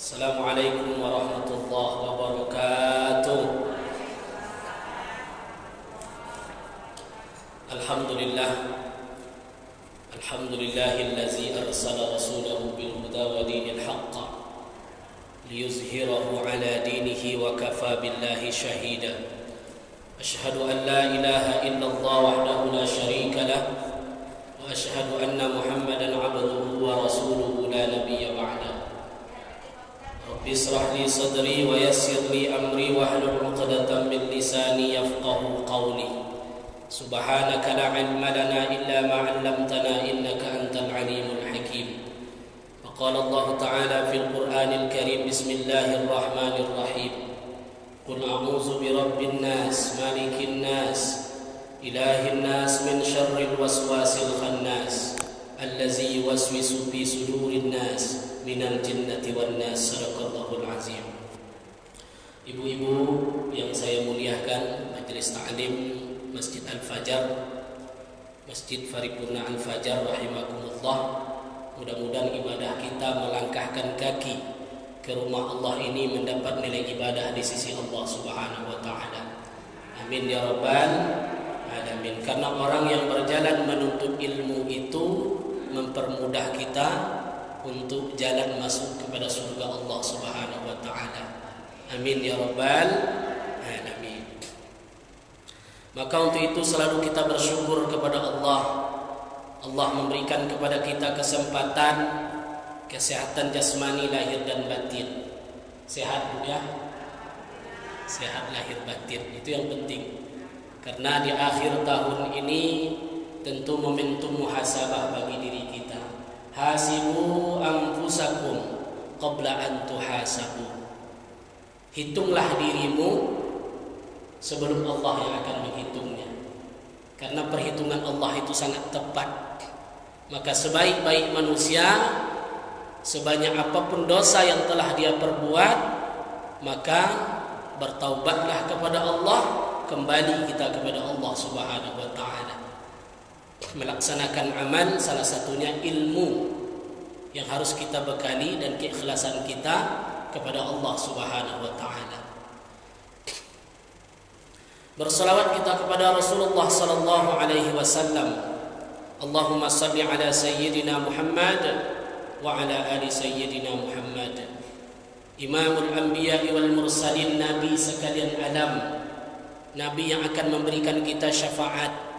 Assalamualaikum warahmatullahi wabarakatuh. Alhamdulillah. Alhamdulillahillazi arsala rasulahu bil huda wa dinil haqq liyuzhirahu ala dinihi wa kafa billahi shahida. Ashhadu an la ilaha illallah wahdahu la syarika lah wa ashhadu anna Muhammadan abduhu wa rasuluhu la nabiyya ba'da. Rabbi israh li sadri wa yassir li amri wahlul 'uqdatam min lisani yafqahu qawli. Subhanaka la 'ilma lana illa ma 'allamtana innaka antal 'alimul hakim. Wa qala Allah ta'ala fil Qur'anil Karim bismillahir rahmanir rahim. Qul a'udzu birabbin nas malikin nas ilahin nas min syarril waswasil khannas allazi yuwaswisu fi sudurin nas minal jinnati wan nas. Sadaqallahul azim. Ibu-ibu yang saya muliakan, majelis ta'lim Masjid Al-Fajar, Masjid Paripurna Al-Fajar rahimakumullah. Mudah-mudahan ibadah kita melangkahkan kaki ke rumah Allah ini mendapat nilai ibadah di sisi Allah Subhanahu wa taala. Amin ya rabbal alamin. Karena orang yang berjalan menuntut ilmu itu mempermudah kita untuk jalan masuk kepada surga Allah Subhanahu wa taala. Amin ya rabbal alamin. Maka untuk itu selalu kita bersyukur kepada Allah. Allah memberikan kepada kita kesempatan, kesehatan jasmani lahir dan batin. Sehat ya? Sehat lahir batin, itu yang penting. Karena di akhir tahun ini tentu momentum muhasabah bagi diri kita. Hasibu anfusakum qabla an tuhasabu. Hitunglah dirimu sebelum Allah yang akan menghitungnya. Karena perhitungan Allah itu sangat tepat. Maka sebaik-baik manusia, sebanyak apapun dosa yang telah dia perbuat, maka bertaubatlah kepada Allah, kembali kita kepada Allah Subhanahu wa taala. Melaksanakan amal, salah satunya ilmu yang harus kita bekali dan keikhlasan kita kepada Allah Subhanahu wa taala. Berselawat kita kepada Rasulullah sallallahu alaihi wasallam. Allahumma salli ala sayyidina Muhammad wa ala ali sayyidina Muhammad. Imamul anbiya wal mursalin, nabi sekalian alam, nabi yang akan memberikan kita syafaat.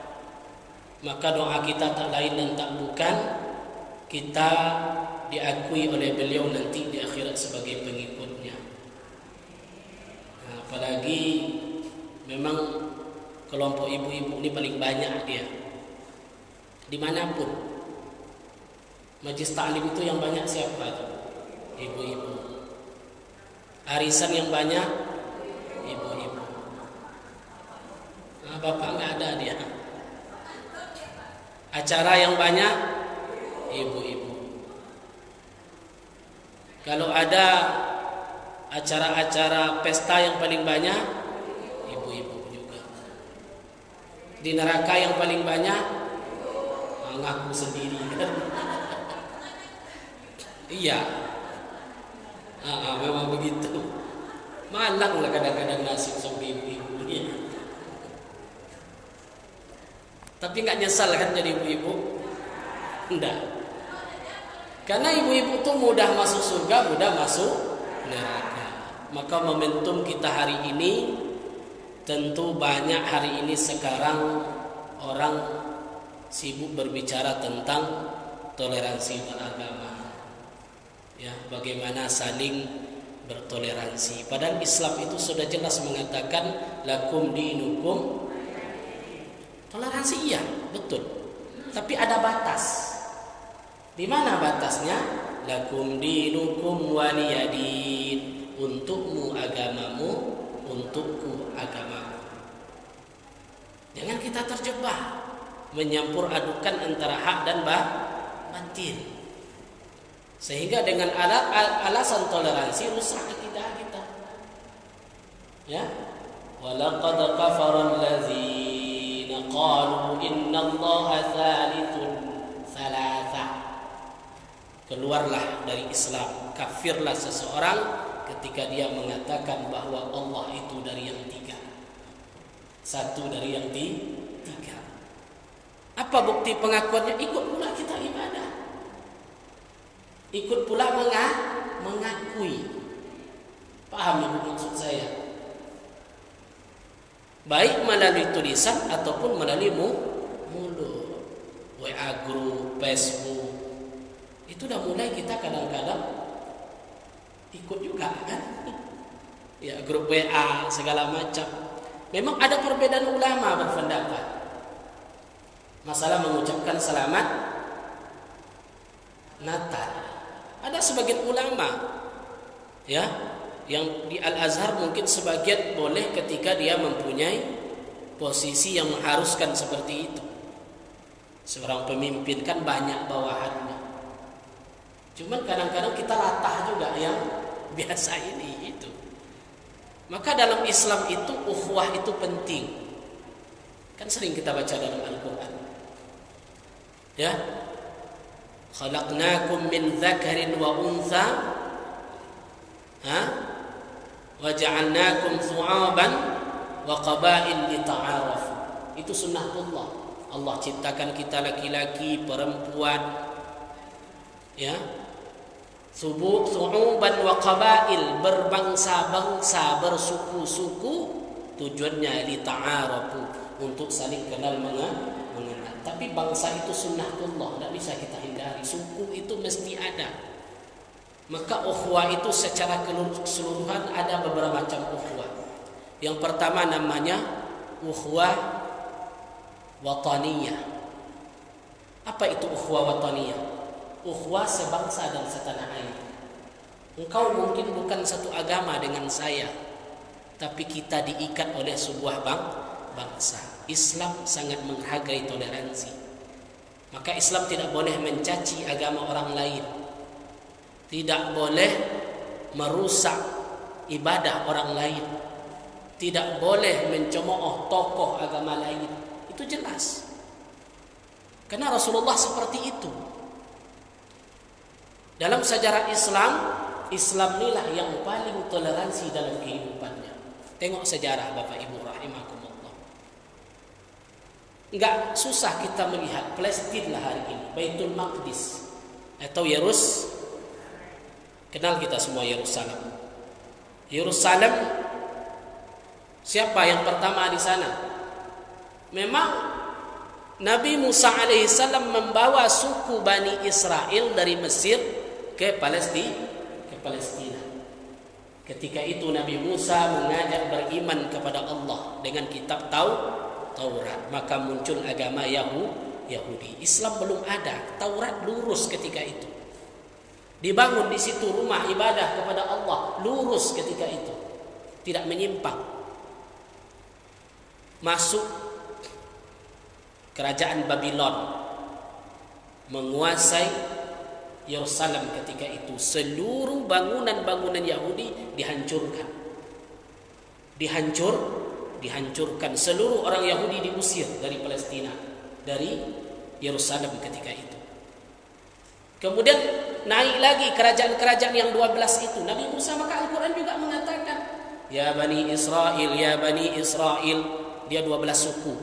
Maka doa kita tak lain dan tak bukan kita diakui oleh beliau nanti di akhirat sebagai pengikutnya. Nah, apalagi memang kelompok ibu-ibu ini paling banyak dia. Dimanapun majlis ta'lim itu yang banyak siapa itu? Ibu-ibu. Arisan yang banyak ibu-ibu. Nah, bapak nggak ada dia. Acara yang banyak ibu-ibu. Kalau ada acara-acara pesta yang paling banyak ibu-ibu juga. Di neraka yang paling banyak ngaku sendiri kan? Iya. Memang begitu. Malang lah kadang-kadang nasib seperti ibu-ibu ya. Tapi nggak nyesal kan jadi ibu-ibu? Enggak. Karena ibu-ibu tuh mudah masuk surga, mudah masuk neraka. Maka momentum kita hari ini, tentu banyak hari ini sekarang orang sibuk berbicara tentang toleransi beragama. Ya, bagaimana saling bertoleransi. Padahal Islam itu sudah jelas mengatakan lakum dinukum. Toleransi iya, betul. Tapi ada batas. Di mana batasnya? Lakum dinukum waliyadin. Untukmu agamamu, untukku agamamu. Jangan kita terjebak menyampur adukan antara hak dan batil. Sehingga dengan alasan toleransi rusak akidah kita. Ya. Walaqad kafara allazina qalu innallaha tsalitsun tsalatsa. Keluarlah dari Islam kafirlah seseorang ketika dia mengatakan bahwa Allah itu dari yang tiga, satu dari yang tiga. Apa bukti pengakuannya? Ikut pula kita ibadah, ikut pula mengakui. Paham ibu maksud saya? Baik melalui tulisan ataupun melalui mulut. WA group, Facebook, itu udah mulai kita kadang-kadang ikut juga kan? Ya, grup WA segala macam. Memang ada perbedaan ulama berpendapat masalah mengucapkan selamat Natal. Ada sebagian ulama ya yang di Al-Azhar mungkin sebagian boleh ketika dia mempunyai posisi yang mengharuskan seperti itu. Seorang pemimpin kan banyak bawahannya. Cuman kadang-kadang kita latah juga yang biasa ini itu. Maka dalam Islam itu ukhuwah itu penting. Kan sering kita baca dalam Al-Quran. Ya. Khalaqnakum min dzakarin wa untha. Wa ja'alnakum thu'aban wa qabail lita'arafu. Itu sunnatullah. Allah ciptakan kita laki-laki, perempuan, ya, thu'uban wa qabail, berbangsa-bangsa, bersuku-suku, tujuannya li ta'arafu, untuk saling kenal mengenal. Tapi bangsa itu sunnatullah, tidak bisa kita hindari. Suku itu mesti ada. Maka ukhuwah itu secara keseluruhan ada beberapa macam ukhuwah. Yang pertama namanya ukhuwah wataniyah. Apa itu ukhuwah wataniyah? Ukhuwah sebangsa dan setanah air. Engkau mungkin bukan satu agama dengan saya, tapi kita diikat oleh sebuah bangsa. Islam sangat menghargai toleransi. Maka Islam tidak boleh mencaci agama orang lain, tidak boleh merusak ibadah orang lain, tidak boleh mencemooh tokoh agama lain. Itu jelas. Karena Rasulullah seperti itu. Dalam sejarah Islam, Islam inilah yang paling toleransi dalam kehidupannya. Tengok sejarah Bapak Ibu rahimakumullah. Enggak susah kita melihat Palestina hari ini, Baitul Maqdis atau kenal kita semua Yerusalem. Yerusalem, siapa yang pertama di sana? Memang Nabi Musa alaihissalam membawa suku Bani Israel dari Mesir ke Palestina. Ketika itu Nabi Musa mengajak beriman kepada Allah dengan kitab Taurat, maka muncul agama Yahudi. Islam belum ada, Taurat lurus ketika itu. Dibangun di situ rumah ibadah kepada Allah, lurus ketika itu, tidak menyimpang. Masuk kerajaan Babylon, menguasai Yerusalem ketika itu. Seluruh bangunan-bangunan Yahudi dihancurkan. Seluruh orang Yahudi diusir dari Palestina, dari Yerusalem ketika itu. Kemudian naik lagi kerajaan-kerajaan yang 12 itu. Nabi Musa, maka Al-Quran juga mengatakan, Ya Bani Israel, dia 12 suku.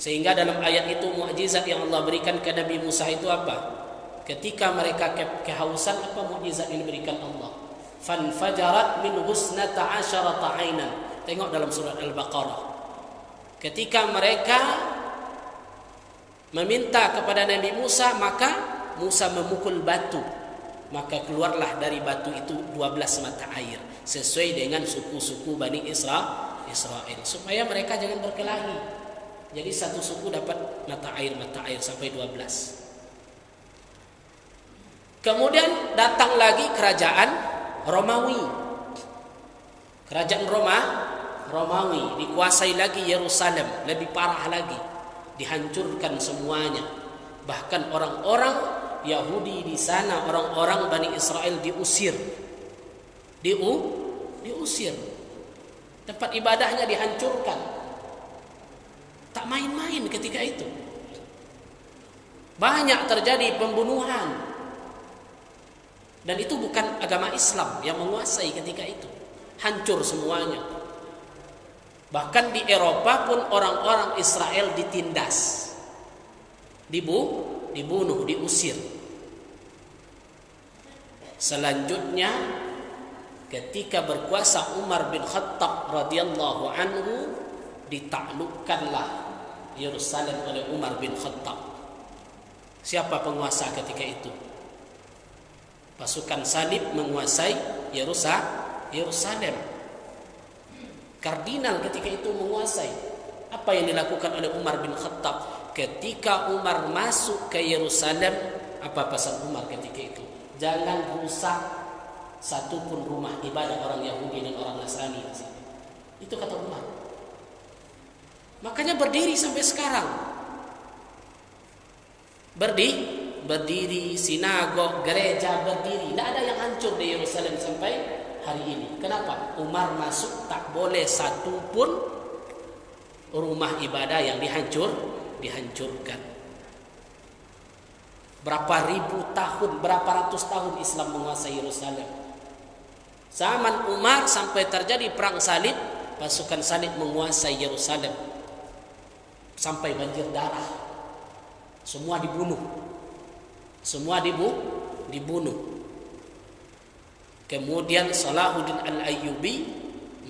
Sehingga dalam ayat itu mukjizat yang Allah berikan ke Nabi Musa itu apa? Ketika mereka kehausan, apa mukjizat yang diberikan Allah? Fanfajarat min husnata asyarata ainan. Tengok dalam surat Al-Baqarah. Ketika mereka meminta kepada Nabi Musa, maka Musa memukul batu. Maka keluarlah dari batu itu 12 mata air. Sesuai dengan suku-suku Bani Israel. Supaya mereka jangan berkelahi. Jadi satu suku dapat mata air sampai 12. Kemudian datang lagi kerajaan Romawi. Kerajaan Romawi dikuasai lagi Yerusalem, lebih parah lagi. Dihancurkan semuanya. Bahkan orang-orang Yahudi di sana, orang-orang Bani Israel diusir. Diusir. Tempat ibadahnya dihancurkan. Tak main-main ketika itu. Banyak terjadi pembunuhan. Dan itu bukan agama Islam yang menguasai ketika itu. Hancur semuanya. Bahkan di Eropa pun orang-orang Israel ditindas. Dibunuh, diusir. Selanjutnya ketika berkuasa Umar bin Khattab radhiyallahu anhu, ditaklukkanlah Yerusalem oleh Umar bin Khattab. Siapa penguasa ketika itu? Pasukan salib menguasai Yerusalem. Kardinal ketika itu menguasai. Apa yang dilakukan oleh Umar bin Khattab? Ketika Umar masuk ke Yerusalem, apa pesan Umar ketika itu? Jangan rusak satupun rumah ibadah orang Yahudi dan orang Nasrani di sini. Itu kata Umar. Makanya berdiri sampai sekarang. Berdiri, sinagog, gereja berdiri. Tidak ada yang hancur di Yerusalem sampai hari ini. Kenapa? Umar masuk, tak boleh satupun rumah ibadah yang dihancurkan. Berapa ribu tahun, berapa ratus tahun Islam menguasai Yerusalem. Zaman Umar sampai terjadi perang salib, pasukan salib menguasai Yerusalem sampai banjir darah. Semua dibunuh. Kemudian Salahuddin Al-Ayyubi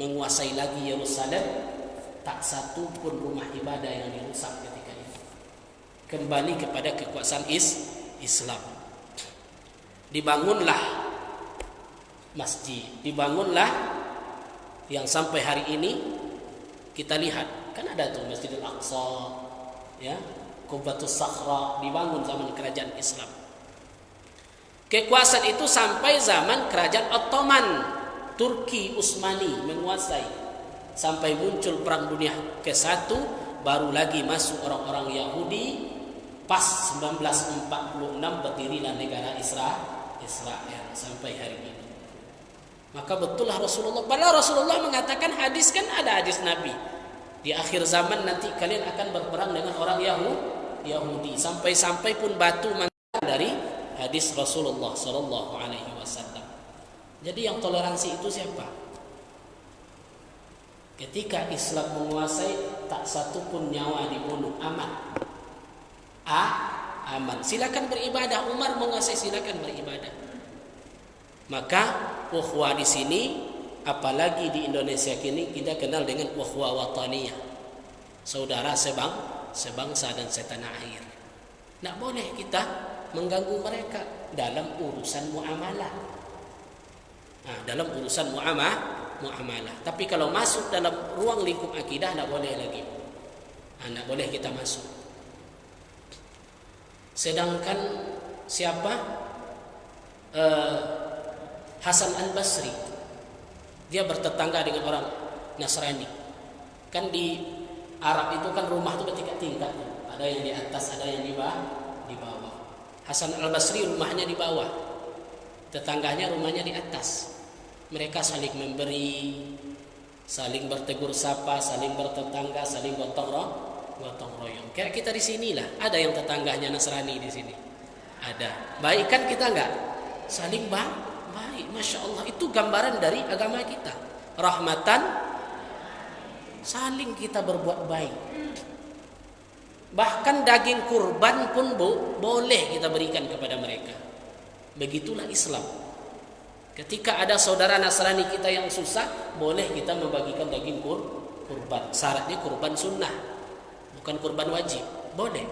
menguasai lagi Yerusalem. Tak satu pun rumah ibadah yang dirusak ketika itu. Kembali kepada kekuasaan Islam. Dibangunlah masjid, dibangunlah yang sampai hari ini kita lihat. Kan ada tuh Masjidil Aqsa, ya, Qubbatus Sakhra, dibangun zaman kerajaan Islam. Kekuasaan itu sampai zaman kerajaan Ottoman, Turki Utsmani menguasai, sampai muncul perang dunia ke-1, baru lagi masuk orang-orang Yahudi. Pas 1946 berdirilah negara Israel sampai hari ini. Maka betullah Rasulullah, padahal Rasulullah mengatakan, hadis kan ada hadis Nabi, di akhir zaman nanti kalian akan berperang dengan orang Yahudi. Sampai-sampai pun batu mengatakan dari hadis Rasulullah sallallahu alaihi wasallam. Jadi yang toleransi itu siapa? Ketika Islam menguasai, tak satu pun nyawa dibunuh, aman. Aman. Silakan beribadah. Umar menguasai, silakan beribadah. Maka ukhuwah di sini, apalagi di Indonesia kini, kita kenal dengan ukhuwah wataniyah. Saudara sebangsa dan setanah air. Tidak boleh kita mengganggu mereka dalam urusan muamalah. Dalam urusan muamalah. Tapi kalau masuk dalam ruang lingkup akidah, tidak boleh lagi. Tidak boleh kita masuk. Sedangkan siapa? Hasan Al-Basri. Dia bertetangga dengan orang Nasrani. Kan di Arab itu kan rumah itu bertingkat-tingkat. Ada yang di atas, ada yang di bawah. Hasan Al-Basri rumahnya di bawah. Tetangganya rumahnya di atas. Mereka saling memberi, saling bertegur sapa, saling bertetangga, saling gotong royong. Kayak kita di sinilah, ada yang tetangganya Nasrani di sini. Ada. Baik kan kita enggak? Saling baik. Masya Allah, itu gambaran dari agama kita. Rahmatan, saling kita berbuat baik. Bahkan daging kurban pun boleh kita berikan kepada mereka. Begitulah Islam. Ketika ada saudara Nasrani kita yang susah, boleh kita membagikan daging kurban. Syaratnya kurban sunnah, bukan kurban wajib. Boleh.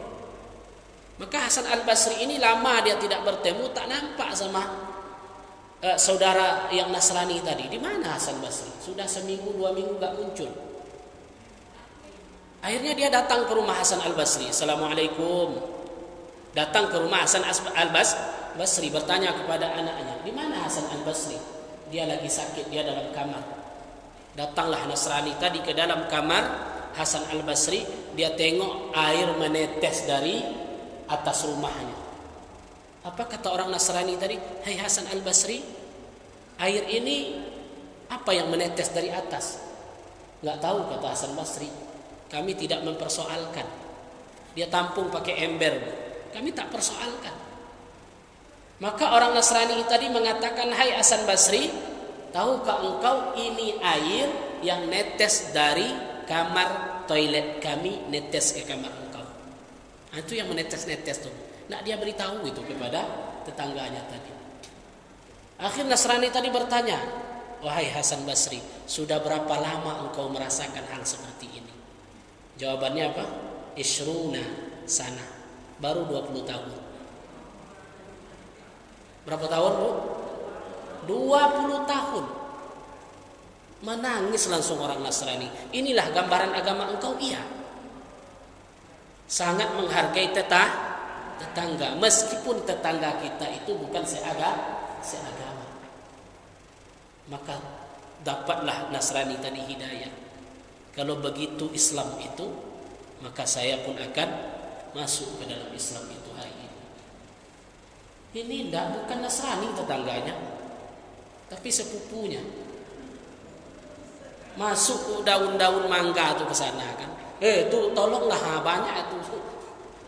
Maka Hasan Al-Basri ini lama dia tidak bertemu, tak nampak sama saudara yang Nasrani tadi. Di mana Hasan Basri? Sudah seminggu, 2 minggu gak muncul. Akhirnya dia datang ke rumah Hasan Al-Basri. Assalamualaikum. Datang ke rumah Hasan Al-Basri, bertanya kepada anaknya, di mana Hasan Al-Basri? Dia lagi sakit, dia dalam kamar. Datanglah Nasrani tadi ke dalam kamar Hasan Al-Basri. Dia tengok air menetes dari atas rumahnya. Apa kata orang Nasrani tadi? Hai Hasan Al-Basri, air ini apa yang menetes dari atas? Enggak tahu, kata Hasan Basri. Kami tidak mempersoalkan. Dia tampung pakai ember. Kami tak persoalkan. Maka orang Nasrani tadi mengatakan, hai Hasan Basri, tahukah engkau ini air yang netes dari kamar toilet kami netes ke kamar engkau. Nah, itu yang menetes-netes tuh. Nah, dia beritahu itu kepada tetangganya tadi. Akhir Nasrani tadi bertanya, wahai Hasan Basri, sudah berapa lama engkau merasakan hal seperti ini? Jawabannya apa? Isruna sana, baru 20 tahun. Berapa tahun, Bu? 20 tahun. Menangis langsung orang Nasrani. Inilah gambaran agama engkau? Iya. Sangat menghargai tetangga, meskipun tetangga kita itu bukan seagama. Maka dapatlah Nasrani tadi hidayah. Kalau begitu Islam itu, maka saya pun akan masuk ke dalam Islam itu hari ini. Ini bukan Nasrani tetangganya, tapi sepupunya. Masuk daun-daun mangga tuh ke sana kan. Tuh tolonglah, banyak itu.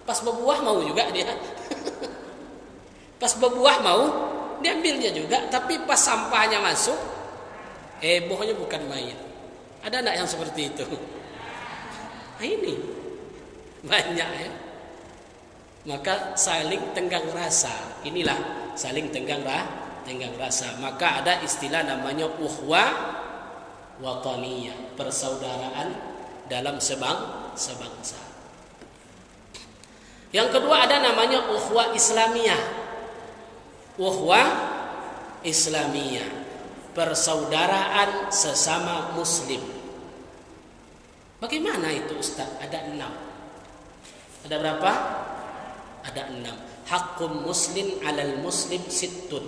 Pas berbuah mau juga dia. Pas berbuah mau, diambilnya juga, tapi pas sampahnya masuk, hebohnya bukan main. Ada enggak yang seperti itu? Nah, ini banyak ya. Maka saling tenggang rasa. Inilah saling tenggang rasa. Maka ada istilah namanya uhwah wataniyah, persaudaraan dalam sebangsa. Yang kedua ada namanya uhwah islamiyah. Uhwah islamiyah, persaudaraan sesama muslim. Bagaimana itu Ustaz? Ada 6. Ada berapa? Ada 6. Haqqum muslim alal muslim sittun.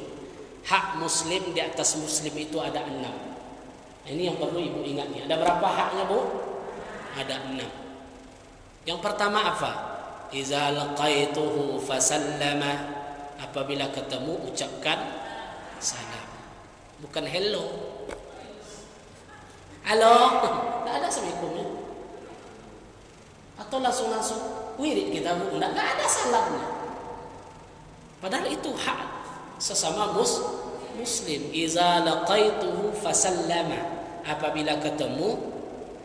Hak muslim di atas muslim itu ada 6. Ini yang perlu ibu ingat nih. Ada berapa haknya, Bu? Ada 6. Yang pertama apa? Iza laqaituhu fasallama. Apabila ketemu ucapkan salam. Bukan hello. Halo. Tidak ada assalamualaikumnya. Atau langsung wirid kita, Bu. Tidak ada salamnya. Padahal itu hak sesama muslim. Iza laqaituhu fasallama. Apabila ketemu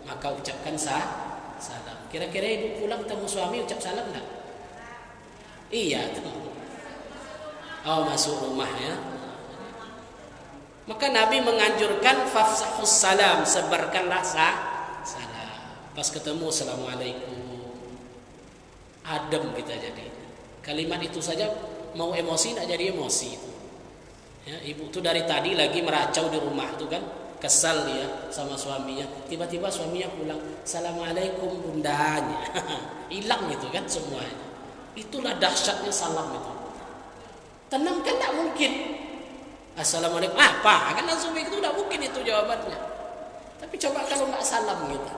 maka ucapkan salam. Kira-kira ibu pulang ketemu suami ucap salam enggak? Iya. Oh, masuk rumah ya. Maka Nabi menganjurkan fafsahus salam, sebarkanlah salam. Pas ketemu assalamualaikum. Adem kita jadi. Kalimat itu saja mau emosi tidak jadi emosi itu. Ya, ibu tuh dari tadi lagi meracau di rumah tuh kan, kesal dia sama suaminya. Tiba-tiba suaminya pulang, assalamualaikum bundanya. Hilang itu kan semuanya. Itulah dahsyatnya salam itu. Tenang kan tak mungkin. Assalamualaikum. Apa? Kan langsung begitu tidak mungkin itu jawabannya. Tapi coba kalau nggak salam gitu.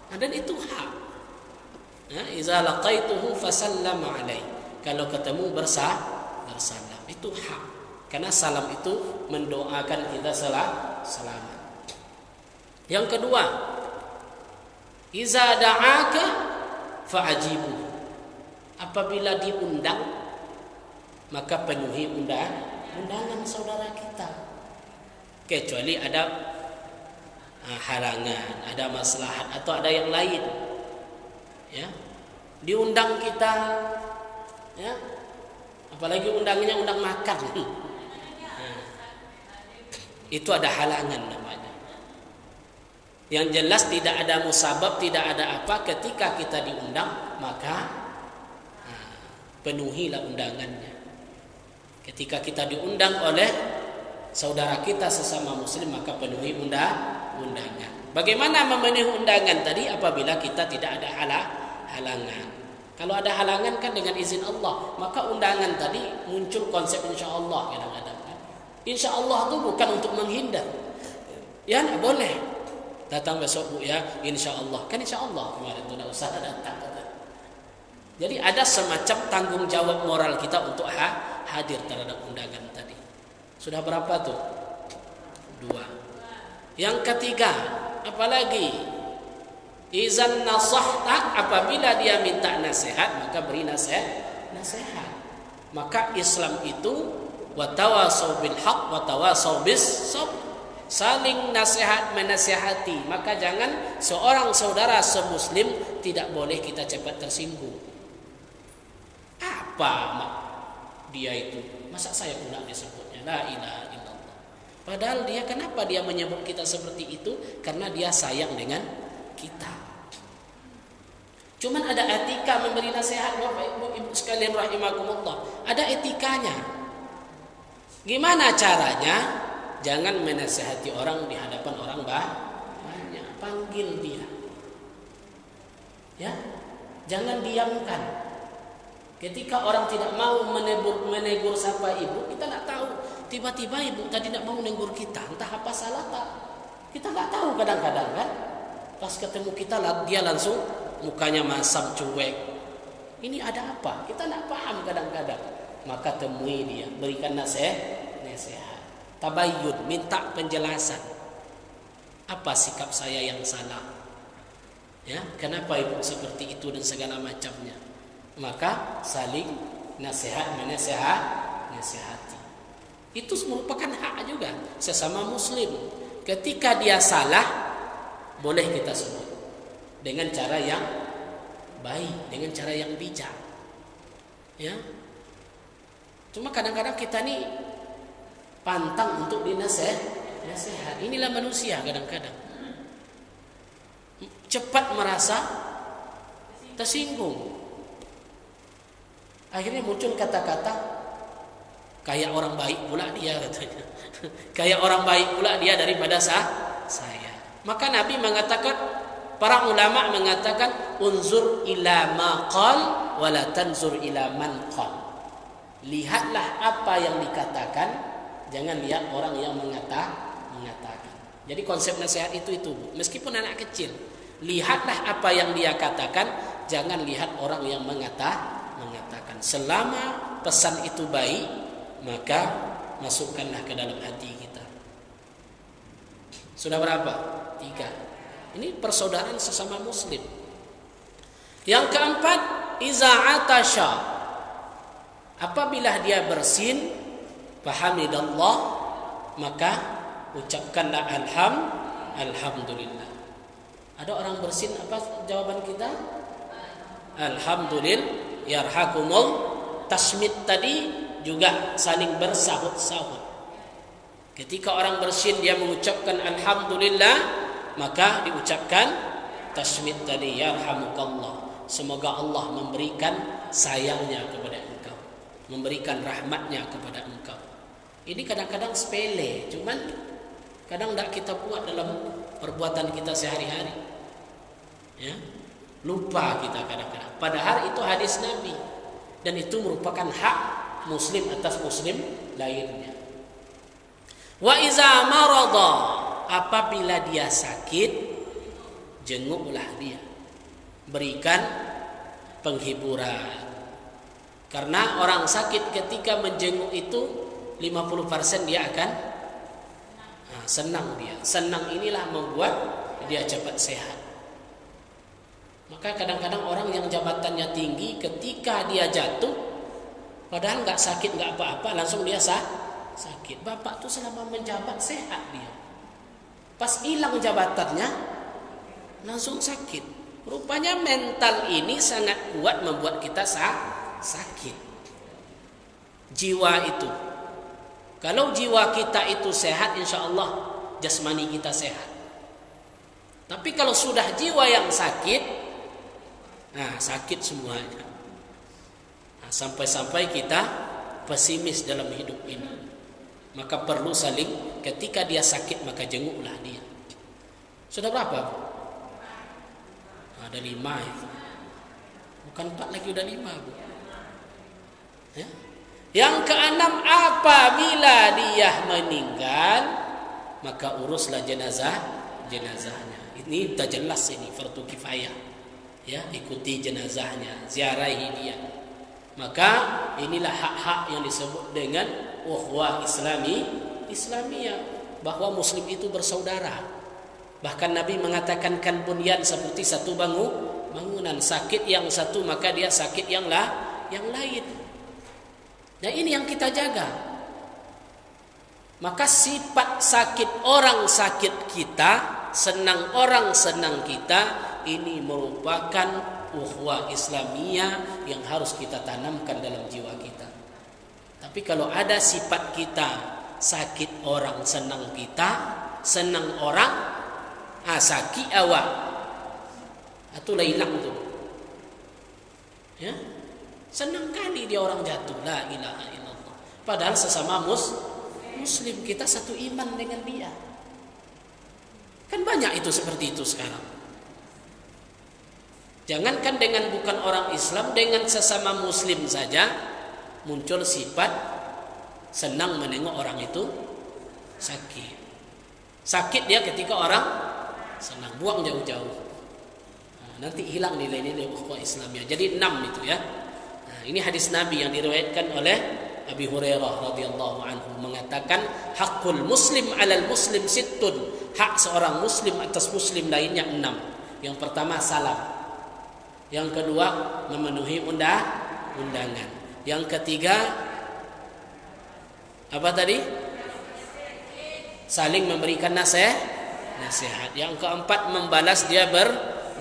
Nah, dan itu hak. Iza laqaituhu fasallama alaihi. Kalau ketemu bersalam. Itu hak. Karena salam itu mendoakan kita selamat. Yang kedua, iza da'aka fa'ajibu. Apabila diundang maka penuhi undangan saudara kita. Kecuali ada halangan, ada maslahat atau ada yang lain. Ya. Diundang kita, ya. Apalagi undangnya undang makan. Itu ada halangan namanya. Yang jelas tidak ada musabab, tidak ada apa, ketika kita diundang maka penuhilah undangannya. Ketika kita diundang oleh saudara kita sesama muslim maka penuhi undangan. Bagaimana memenuhi undangan tadi? Apabila kita tidak ada halangan. Kalau ada halangan kan dengan izin Allah, maka undangan tadi muncul konsep insyaallah kadang-kadang. Insyaallah itu bukan untuk menghindar. Ya, enggak boleh. Datang besok Bu ya, insyaallah. Kan insyaallah kemarin itu enggak usah datang. Jadi ada semacam tanggung jawab moral kita untuk hadir terhadap undangan tadi. Sudah berapa tuh? 2. Yang ketiga, apalagi izan nasahta, apabila dia minta nasihat maka beri nasihat. Maka Islam itu watawasau bil haq watawasau bis sabr, saling nasihat menasihati. Maka jangan seorang saudara semuslim tidak boleh kita cepat tersinggung. Apa dia itu? Masa saya pula disebutnya la ilaha illallah. Padahal dia, kenapa dia menyebut kita seperti itu? Karena dia sayang dengan kita. Cuman ada etika memberi nasihat, Bapak Ibu sekalian rahimakumullah. Ada etikanya. Gimana caranya? Jangan menasihati orang di hadapan orang banyak. Panggil dia. Ya. Jangan diamkan. Ketika orang tidak mau menegur sapa ibu, kita tidak tahu. Tiba-tiba ibu tadi tidak mau menegur kita, entah apa salah tak. Kita nggak tahu kadang-kadang kan. Pas ketemu kita, dia langsung mukanya masam, cuek. Ini ada apa? Kita tidak paham kadang-kadang. Maka temui dia, berikan nasihat. Tabayyun, minta penjelasan. Apa sikap saya yang salah? Ya, kenapa ibu seperti itu dan segala macamnya? Maka saling nasihati. Itu merupakan hak juga sesama muslim. Ketika dia salah, boleh kita sebut dengan cara yang baik, dengan cara yang bijak. Ya. Cuma kadang-kadang kita nih pantang untuk dinasihat. Inilah manusia kadang-kadang. Cepat merasa tersinggung. Akhirnya muncul kata-kata kayak orang baik pula dia katanya. Kayak orang baik pula dia daripada saya. Maka Nabi mengatakan, para ulama mengatakan, unzur ila ma qal wa la tanzur ila man qal. Lihatlah apa yang dikatakan, jangan lihat orang yang mengatakan. Jadi konsep nasihat itu Bu. Meskipun anak kecil, lihatlah apa yang dia katakan, jangan lihat orang yang mengatakan. Selama pesan itu baik, maka masukkanlah ke dalam hati kita. Sudah berapa? 3. Ini persaudaraan sesama muslim. Yang keempat, iza atasha, apabila dia bersin, fahamidallah, maka ucapkanlah alhamdulillah. Ada orang bersin, apa jawaban kita? Alhamdulillah yarhakumul. Tasmid tadi juga saling bersahut-sahut. Ketika orang bersin dia mengucapkan alhamdulillah, maka diucapkan tasmid tadi, yarhamukallah. Semoga Allah memberikan sayangnya kepada engkau, memberikan rahmatnya kepada engkau. Ini kadang-kadang sepele, cuman kadang tidak kita buat dalam perbuatan kita sehari-hari. Ya, lupa kita kadang-kadang. Padahal itu hadis Nabi, dan itu merupakan hak muslim atas muslim lainnya. Wa iza marada, apabila dia sakit, jenguklah dia, berikan penghiburan. Karena orang sakit ketika menjenguk itu 50% dia akan senang dia. Senang inilah membuat dia cepat sehat. Maka kadang-kadang orang yang jabatannya tinggi, ketika dia jatuh, padahal nggak sakit nggak apa-apa, langsung dia sakit. Bapak tuh selama menjabat sehat dia. Pas hilang jabatannya, langsung sakit. Rupanya mental ini sangat kuat membuat kita sakit. Jiwa itu. Kalau jiwa kita itu sehat, insya Allah jasmani kita sehat. Tapi kalau sudah jiwa yang sakit, sakit semuanya. Sampai-sampai kita pesimis dalam hidup ini. Maka perlu saling, ketika dia sakit maka jenguklah dia. Sudah berapa? Ada 5 itu. Bukan 4 lagi, udah 5 Bu. Ya? Yang keenam, apabila dia meninggal, maka uruslah jenazahnya. Ini sudah jelas, ini fardu kifayah. Ya, ikuti jenazahnya, ziarahi dia. Maka inilah hak-hak yang disebut dengan ukhuwah Islamiyah, bahwa muslim itu bersaudara. Bahkan Nabi mengatakan kan bunyan, seperti satu bangunan. Sakit yang satu maka dia sakit yang lain. Nah, ini yang kita jaga. Maka sifat sakit orang sakit kita, senang orang senang kita, ini merupakan ukhuwah Islamiyah yang harus kita tanamkan dalam jiwa kita. Tapi kalau ada sifat kita sakit orang senang kita, senang orang sakit awak, itulah hilang tu. Ya, senang kali dia orang jatuh, la ilaha illallah. Padahal sesama Muslim, kita satu iman dengan dia. Kan banyak itu seperti itu sekarang. Jangankan dengan bukan orang Islam, dengan sesama Muslim saja muncul sifat senang menengok orang itu sakit. Sakit dia ketika orang senang, buang jauh-jauh. Nanti hilang nilai-nilai ukhuwah Islamiyah. Jadi 6 itu ya. Nah, ini hadis Nabi yang diriwayatkan oleh Abi Hurairah radhiyallahu anhu mengatakan, hakul muslim 'alal muslim sittun. Hak seorang muslim atas muslim lainnya 6. Yang pertama salam. Yang kedua memenuhi undangan. Yang ketiga apa tadi? Saling memberikan nasihat. Yang keempat membalas dia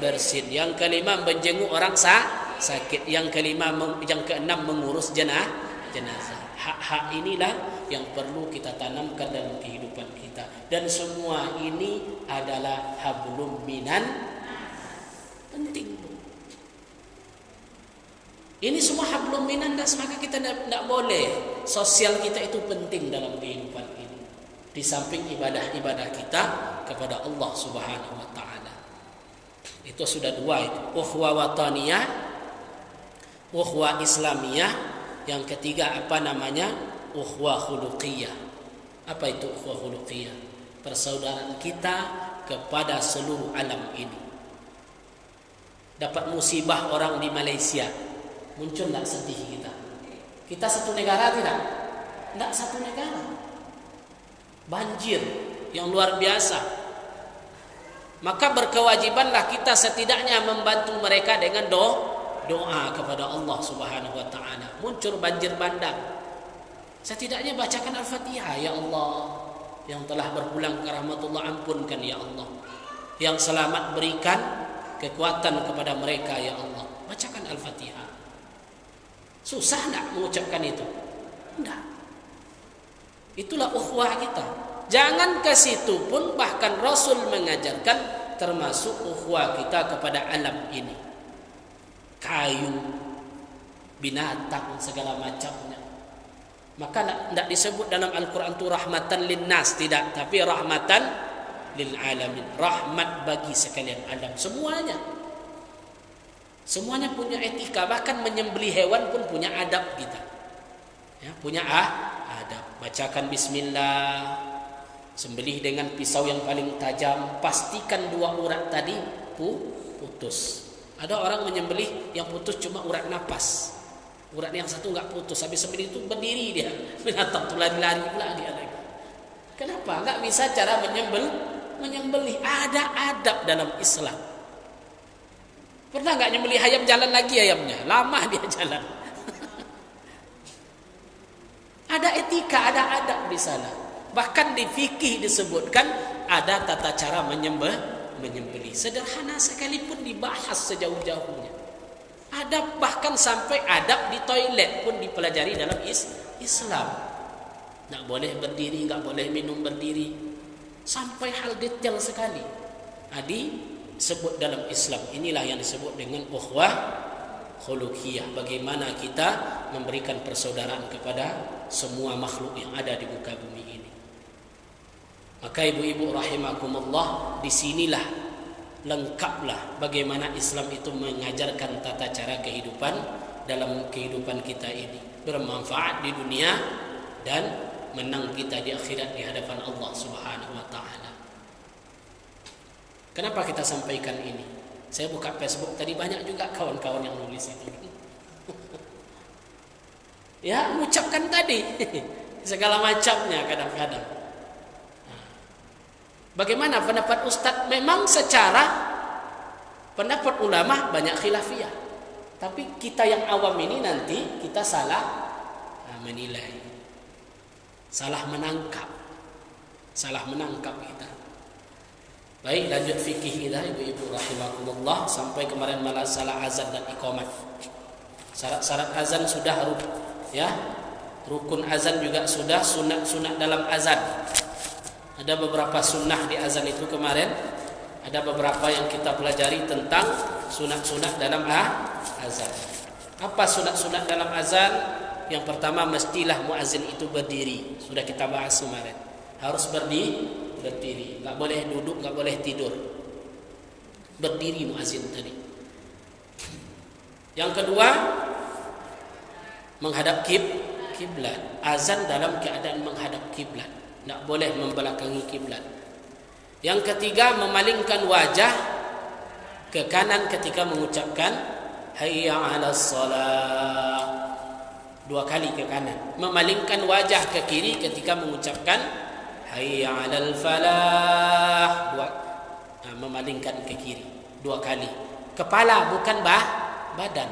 bersin. Yang kelima menjenguk orang sakit. Yang keenam mengurus jenazah. Hak-hak inilah yang perlu kita tanamkan dalam kehidupan kita. Dan semua ini adalah hablum minan, penting. Ini semua hablum minan nas, maka kita tidak boleh. Sosial kita itu penting dalam kehidupan ini. Di samping ibadah-ibadah kita kepada Allah Subhanahu wa taala. Itu sudah 2 itu. Ukhuwah wataniyah, ukhuwah Islamiyah. Yang ketiga apa namanya? Ukhuwah khuluqiyah. Apa itu ukhuwah khuluqiyah? Persaudaraan kita kepada seluruh alam ini. Dapat musibah orang di Malaysia, muncul tak sedih kita? Kita satu negara tidak? Tidak satu negara. Banjir yang luar biasa. Maka berkewajibanlah kita setidaknya membantu mereka dengan doa kepada Allah Subhanahu wa taala. Muncul banjir bandang, setidaknya bacakan Al-Fatihah. Ya Allah, yang telah berpulang ke rahmatullah, ampunkan ya Allah. Yang selamat berikan kekuatan kepada mereka ya Allah. Bacakan Al-Fatihah. Susah tak mengucapkan itu? Tidak. Itulah ukhuwah kita. Jangan ke situ pun, bahkan Rasul mengajarkan termasuk ukhuwah kita kepada alam ini. Kayu, binatang, segala macamnya. Maka tidak disebut dalam Al-Quran itu rahmatan linnas, tidak. Tapi rahmatan lil alamin. Rahmat bagi sekalian alam. Semuanya punya etika. Bahkan menyembelih hewan pun punya adab kita. Ya, punya adab. Bacakan bismillah. Sembelih dengan pisau yang paling tajam. Pastikan 2 urat tadi putus. Ada orang menyembelih yang putus cuma urat napas. Urat yang satu enggak putus. Habis sembelih itu berdiri dia. Binatang itu lari-lari pula dia lagi. Kenapa? Enggak bisa cara menyembelih. Ada adab dalam Islam. Pernah enggak nyembelih ayam jalan lagi ayamnya? Lama dia jalan. Ada etika, ada adab di sana. Bahkan di fikih disebutkan ada tata cara menyembelih. Sederhana sekalipun dibahas sejauh-jauhnya. Adab, bahkan sampai adab di toilet pun dipelajari dalam Islam. Tak boleh berdiri, tak boleh minum berdiri. Sampai hal detail sekali. Disebut dalam Islam. Inilah yang disebut dengan ukhuwah khuluqiyah. Bagaimana kita memberikan persaudaraan kepada semua makhluk yang ada di muka bumi ini. Maka ibu-ibu rahimakumullah, disinilah lengkaplah bagaimana Islam itu mengajarkan tata cara kehidupan dalam kehidupan kita ini, bermanfaat di dunia dan menang kita di akhirat di hadapan Allah Subhanahu wa taala. Kenapa kita sampaikan ini? Saya buka Facebook tadi, banyak juga kawan-kawan yang nulis itu. Ya, mengucapkan tadi segala macamnya kadang-kadang. Bagaimana pendapat Ustadz? Memang secara pendapat ulama banyak khilafiyah. Tapi kita yang awam ini nanti kita salah menilai, salah menangkap kita. Baik, lanjut fikih kita ibu-ibu rahimakumullah, sampai kemarin masalah azan dan iqamat. Syarat-syarat azan sudah, ya. Rukun azan juga sudah, sunat-sunat dalam azan. Ada beberapa sunnah di azan itu kemarin. Ada beberapa yang kita pelajari tentang sunat-sunat dalam azan. Apa sunat-sunat dalam azan? Yang pertama, mestilah muazin itu berdiri. Sudah kita bahas kemarin. Harus berdiri. Enggak boleh duduk, enggak boleh tidur. Berdiri muazin tadi. Yang kedua, menghadap kiblat. Azan dalam keadaan menghadap kiblat. Enggak boleh membelakangi kiblat. Yang ketiga, memalingkan wajah ke kanan ketika mengucapkan hayya 'alas shalah. 2 kali ke kanan. Memalingkan wajah ke kiri ketika mengucapkan hayya 'alal falah. Memalingkan ke kiri 2 kali. Kepala, bukan badan.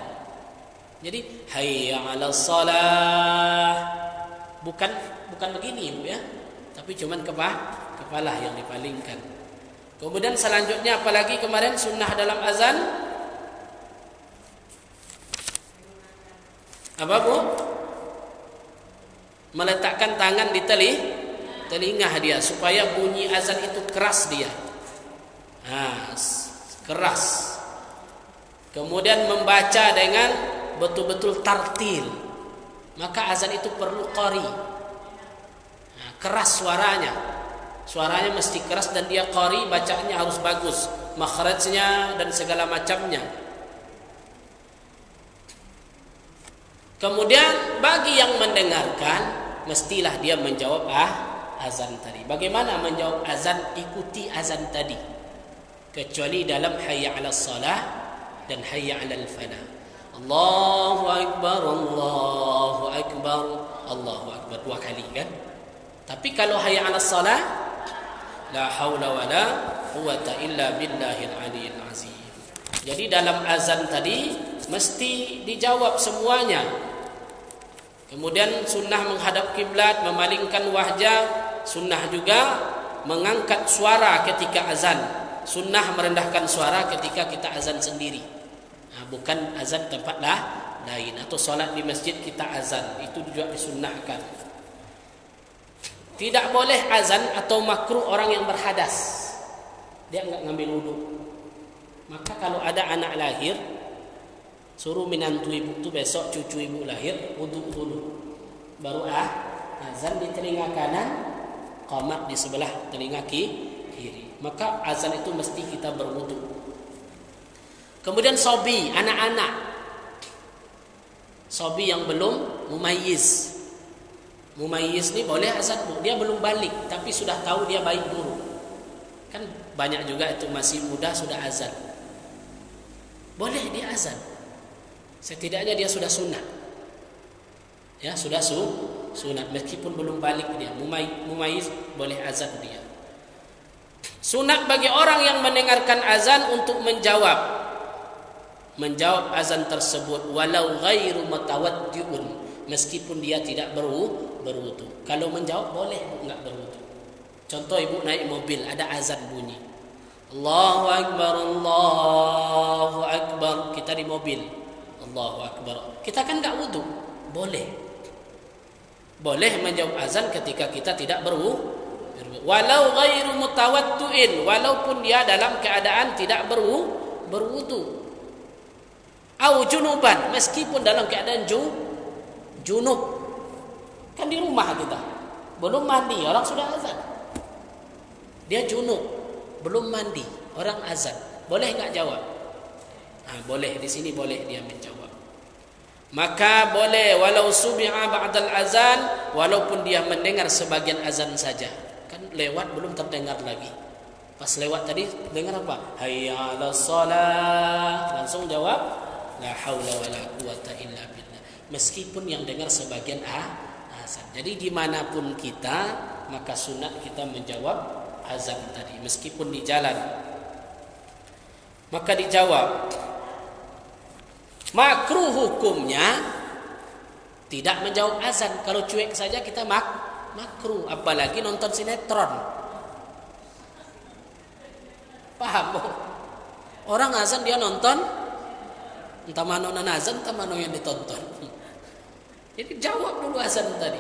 Jadi hayya 'alas shalah. Bukan begini Ibu ya. Tapi cuman kepala yang dipalingkan. Kemudian selanjutnya apalagi kemarin sunnah dalam azan? Apa Bu? Meletakkan tangan di telinga dia supaya bunyi azan itu keras dia. Keras. Kemudian membaca dengan betul-betul tartil. Maka azan itu perlu qari. Keras suaranya. Suaranya mesti keras dan dia qari, bacaannya harus bagus, makhrajnya dan segala macamnya. Kemudian bagi yang mendengarkan, mestilah dia menjawab azan tadi. Bagaimana menjawab azan? Ikuti azan tadi. Kecuali dalam hayya 'alas shalah dan hayya 'alal falah. Allahu akbar, Allahu akbar, Allahu akbar 2 kali kan? Tapi kalau hayya 'alas shalah, la haula wala quwata illa billahil aliyyil azim. Jadi dalam azan tadi mesti dijawab semuanya. Kemudian sunnah menghadap kiblat, memalingkan wajah, sunnah juga mengangkat suara ketika azan. Sunnah merendahkan suara ketika kita azan sendiri. Bukan azan tempat lain atau solat di masjid kita azan, itu juga disunnahkan. Tidak boleh azan atau makruh orang yang berhadas. Dia enggak ngambil wudu. Maka kalau ada anak lahir, suruh menantu ibu tu besok cucu ibu lahir wudu dulu. Baru azan di telinga kanan, qamat di sebelah telinga kiri. Maka azan itu mesti kita berwudu. Kemudian sobi, anak-anak. Sobi yang belum mumayyiz. Mumayyiz ni boleh azan, dia belum balik tapi sudah tahu dia baik buruk. Kan banyak juga itu masih muda sudah azan. Boleh dia azan. Setidaknya dia sudah sunat. Ya, sudah sunat meskipun belum balik dia. Mumayyiz boleh azan dia. Sunat bagi orang yang mendengarkan azan untuk menjawab azan tersebut walau ghairu mutawaddiun, meskipun dia tidak berwudu. Kalau menjawab boleh enggak berwudu. Contoh ibu naik mobil ada azan bunyi. Allahu akbar, Allahu akbar. Kita di mobil. Allahu akbar. Kita kan enggak wudu. Boleh menjawab azan ketika kita tidak berwudu. Walau ghairu mutawadduin, walaupun dia dalam keadaan tidak berwudu. Au junuban, meskipun dalam keadaan junub. Kan di rumah kita belum mandi, orang sudah azan. Dia junub, belum mandi, orang azan. Boleh enggak jawab? Boleh, di sini boleh dia menjawab. Maka boleh walau subi'a ba'dal azan, walaupun dia mendengar sebagian azan saja. Kan lewat belum terdengar lagi. Pas lewat tadi dengar apa? Hayya 'alas shalah. Langsung jawab la haula wala quwata illa billah. Meskipun yang dengar sebagian azan. Jadi dimanapun kita, maka sunat kita menjawab azan tadi. Meskipun di jalan, maka dijawab. Makruh hukumnya Tidak menjawab azan. Kalau cuek saja kita makruh, apalagi nonton sinetron. Paham? Orang azan dia nonton, entah mana azan, entah mana yang ditonton. Jadi jawab dulu azan tadi.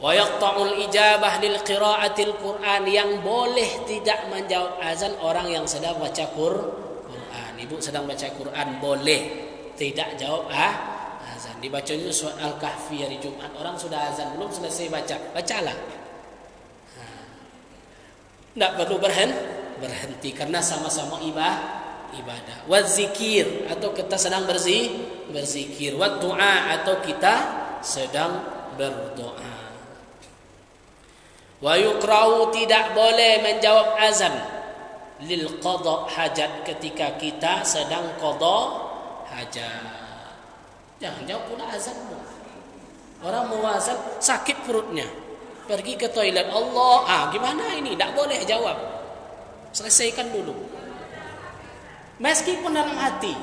Wa yaqta'ul ijabah lil qira'atil Qur'an, yang boleh tidak menjawab azan orang yang sedang baca Quran. Ibu sedang baca Quran boleh tidak jawab azan. Dibacanya surat Al-Kahfi hari Jumat, orang sudah azan belum selesai bacalah. Tidak perlu berhenti karena sama-sama ibadah. Wa zikir, atau kita sedang berzikir. Wa du'a, atau kita sedang berdoa. Wa yukrahu, tidak boleh menjawab azan lil qada hajat, ketika kita sedang qada hajat. Jangan jawab pula azan. Orang mau azan sakit perutnya, pergi ke toilet, Allah, gimana ini? Tak boleh jawab. Selesaikan dulu. Meskipun dalam hati,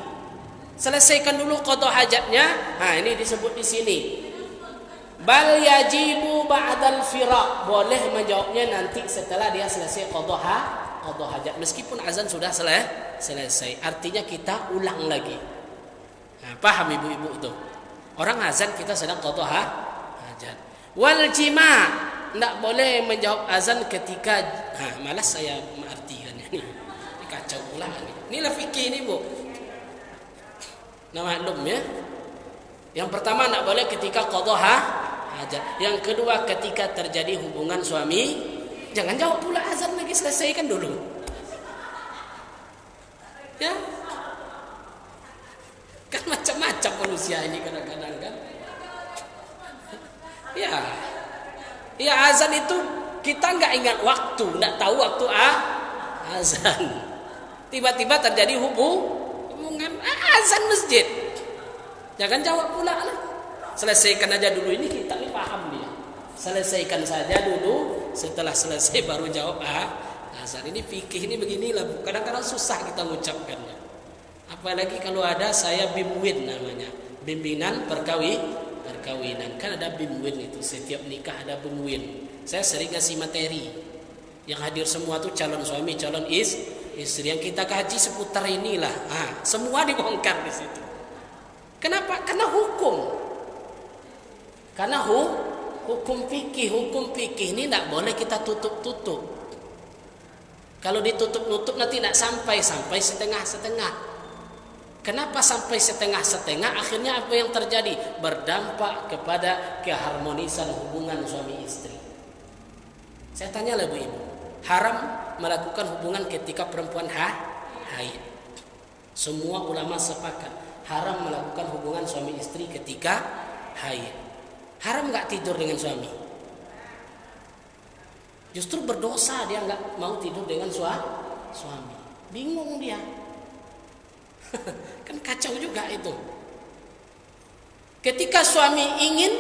selesaikan dulu qada hajatnya. Ini disebut di sini. Bal yajibu ba'dal firaq, boleh menjawabnya nanti setelah dia selesai qada hajat, meskipun azan sudah selesai. Artinya kita ulang lagi. Paham ibu-ibu itu? Orang azan kita sedang qada hajat. Wal jima', tidak boleh menjawab azan ketika malas saya mengartikannya ini kacau pula ini lah fikih ini bu. Nah maklum ya. Yang pertama tidak boleh ketika qada hajat. Yang kedua ketika terjadi hubungan suami. Jangan jawab pula azan lagi, selesaikan dulu. Ya. Kan macam-macam manusia ini kadang-kadang kan. Ya. Ya azan itu kita enggak ingat waktu, enggak tahu waktu azan. Tiba-tiba terjadi hubungan azan masjid. Jangan jawab pula lah. Selesaikan aja dulu, ini kita ini paham dia. Selesaikan saja dulu, setelah selesai baru jawab azan. Ini fikih ini beginilah. Kadang-kadang susah kita mengucapkannya. Apalagi kalau ada saya bimwin namanya, bimbingan perkawinan. Kan ada bimwin itu, setiap nikah ada bimwin. Saya sering ngasih materi. Yang hadir semua tuh calon suami, calon istri. Yang kita kaji seputar inilah. Semua dibongkar di situ. Kenapa? Karena hukum. Karena hukum fikih ini tidak boleh kita tutup-tutup. Kalau ditutup-tutup nanti tidak sampai setengah-setengah. Kenapa sampai setengah-setengah? Akhirnya apa yang terjadi? Berdampak kepada keharmonisan hubungan suami istri. Saya tanya lah ibu, haram melakukan hubungan ketika perempuan haid. Semua ulama sepakat haram melakukan hubungan suami istri ketika haid. Haram nggak tidur dengan suami? Justru berdosa dia nggak mau tidur dengan suami. Bingung dia. Kan kacau juga itu. Ketika suami ingin,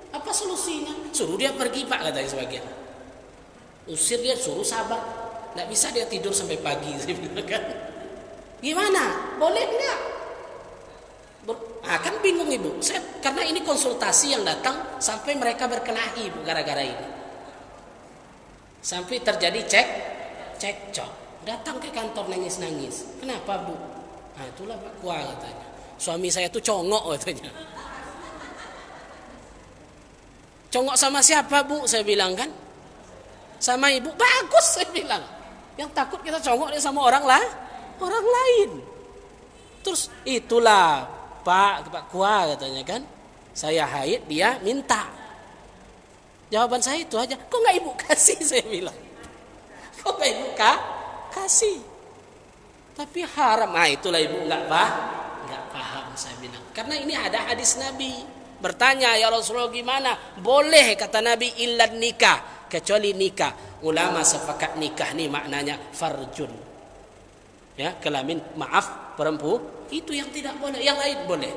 apa solusinya? Suruh dia pergi pak, katanya sebagian. Usir dia, suruh sabar. Nggak bisa dia tidur sampai pagi. Kan? Gimana? Boleh nggak? Kan bingung ibu. Karena ini konsultasi yang datang sampai mereka berkelahi bu, gara-gara ini. Sampai terjadi cekcok. Datang ke kantor nangis-nangis. Kenapa bu? Itulah Pak Kua katanya. Suami saya tuh congok katanya. Congok sama siapa bu? Saya bilang kan. Sama ibu. Bagus saya bilang. Yang takut kita congok dia sama orang lain. Terus itulah Pak Kua katanya kan. Saya haid, dia minta. Jawaban saya itu aja. Kok nggak ibu kasih, saya bilang. Kok nggak ibu kasih? Tapi haram. Itulah ibu nggak paham, saya bilang. Karena ini ada hadis Nabi. Bertanya, ya Rasulullah gimana? Boleh kata Nabi, illa nikah, kecuali nikah. Ulama sepakat nikah nih maknanya farjun. Ya, kelamin, maaf, perempuan. Itu yang tidak boleh, yang lain boleh.